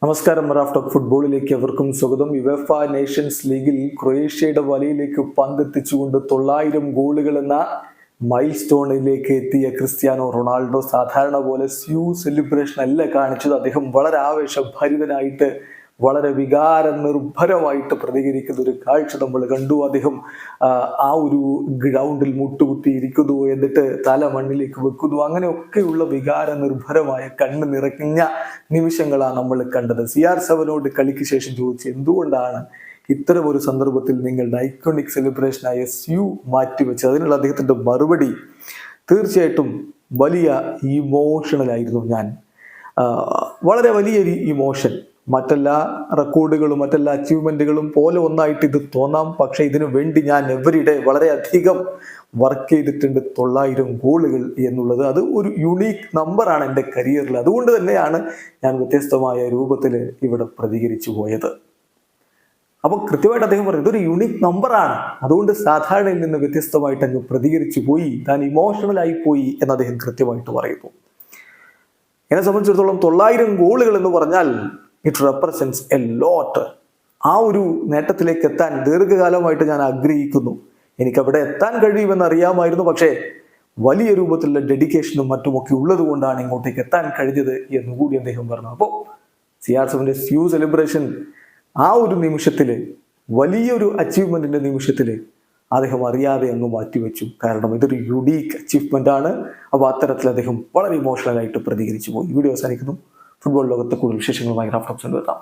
നമസ്കാരം. Raf talk ഫുട്ബോളിലേക്ക് അവർക്കും സ്വാഗതം. യുവേഫ നേഷൻസ് ലീഗിൽ ക്രൊയേഷ്യയുടെ വലയിലേക്ക് പന്തെത്തിച്ചുകൊണ്ട് 900 ഗോളുകൾ എന്ന മൈൽ സ്റ്റോണിലേക്ക് എത്തിയ ക്രിസ്ത്യാനോ റൊണാൾഡോ സാധാരണ പോലെ സെലിബ്രേഷൻ അല്ല കാണിച്ചത്. അദ്ദേഹം വളരെ ആവേശഭരിതനായിട്ട് വളരെ വികാര നിർഭരമായിട്ട് പ്രതികരിക്കുന്ന ഒരു കാഴ്ച നമ്മൾ കണ്ടു. അദ്ദേഹം ആ ഒരു ഗ്രൗണ്ടിൽ മുട്ടുകുത്തി ഇരിക്കുന്നു, എന്നിട്ട് തല മണ്ണിലേക്ക് വെക്കുന്നു. അങ്ങനെയൊക്കെയുള്ള വികാര നിർഭരമായ കണ്ണ് നിറഞ്ഞ നിമിഷങ്ങളാണ് നമ്മൾ കണ്ടത്. CR7 കളിക്ക് ശേഷം ചോദിച്ചു, എന്തുകൊണ്ടാണ് ഇത്തരം ഒരു സന്ദർഭത്തിൽ നിങ്ങളുടെ ഐക്കോണിക് സെലിബ്രേഷനായ മാറ്റിവെച്ചത്? അതിനുള്ള അദ്ദേഹത്തിന്റെ മറുപടി തീർച്ചയായിട്ടും വലിയ ഇമോഷണൽ ആയിരുന്നു. ഞാൻ വളരെ വലിയൊരു ഇമോഷൻ. മറ്റെല്ലാ റെക്കോർഡുകളും മറ്റെല്ലാ അച്ചീവ്മെന്റുകളും പോലെ ഒന്നായിട്ട് ഇത് തോന്നാം, പക്ഷെ ഇതിനു വേണ്ടി ഞാൻ എവരിഡേ വളരെയധികം വർക്ക് ചെയ്തിട്ടുണ്ട്. 900 ഗോളുകൾ എന്നുള്ളത് അത് ഒരു യുണീക്ക് നമ്പറാണ് എൻ്റെ കരിയറിൽ. അതുകൊണ്ട് തന്നെയാണ് ഞാൻ വ്യത്യസ്തമായ രൂപത്തിൽ ഇവിടെ പ്രതികരിച്ചു പോയത്. അപ്പൊ കൃത്യമായിട്ട് അദ്ദേഹം പറഞ്ഞു, ഇതൊരു യുണീക്ക് നമ്പറാണ്, അതുകൊണ്ട് സാധാരണയിൽ നിന്ന് വ്യത്യസ്തമായിട്ട് അങ്ങ് പ്രതികരിച്ചു പോയി, താൻ ഇമോഷണൽ ആയി പോയി എന്ന് അദ്ദേഹം കൃത്യമായിട്ട് പറയുന്നു. എന്നെ സംബന്ധിച്ചിടത്തോളം 900 ഗോളുകൾ എന്ന് പറഞ്ഞാൽ ഇറ്റ് റെപ്രസെന്റ്സ് എ ലോട്ട്. ആ ഒരു നേട്ടത്തിലേക്ക് എത്താൻ ദീർഘകാലമായിട്ട് ഞാൻ ആഗ്രഹിക്കുന്നു. എനിക്കവിടെ എത്താൻ കഴിയുമെന്ന് അറിയാമായിരുന്നു, പക്ഷേ വലിയ രൂപത്തിലുള്ള ഡെഡിക്കേഷനും മറ്റുമൊക്കെ ഉള്ളത് കൊണ്ടാണ് ഇങ്ങോട്ടേക്ക് എത്താൻ കഴിഞ്ഞത് എന്നുകൂടി അദ്ദേഹം പറഞ്ഞു. അപ്പോൾ CR7 സെലിബ്രേഷൻ ആ ഒരു നിമിഷത്തില്, വലിയൊരു അച്ചീവ്മെന്റിന്റെ നിമിഷത്തില് അദ്ദേഹം അറിയാതെ അങ്ങ് മാറ്റിവെച്ചു. കാരണം ഇതൊരു യുണീക്ക് അച്ചീവ്മെന്റ് ആണ്. അപ്പോൾ അത്തരത്തിൽ അദ്ദേഹം വളരെ ഇമോഷണൽ ആയിട്ട് പ്രതികരിച്ചു പോയി. വീഡിയോ അവസാനിക്കുന്നു. ഫുട്ബോൾ ലോകത്തെ കൂടുതൽ വിശേഷങ്ങളുമായി റാഫ് ടോക്സ് എത്താം.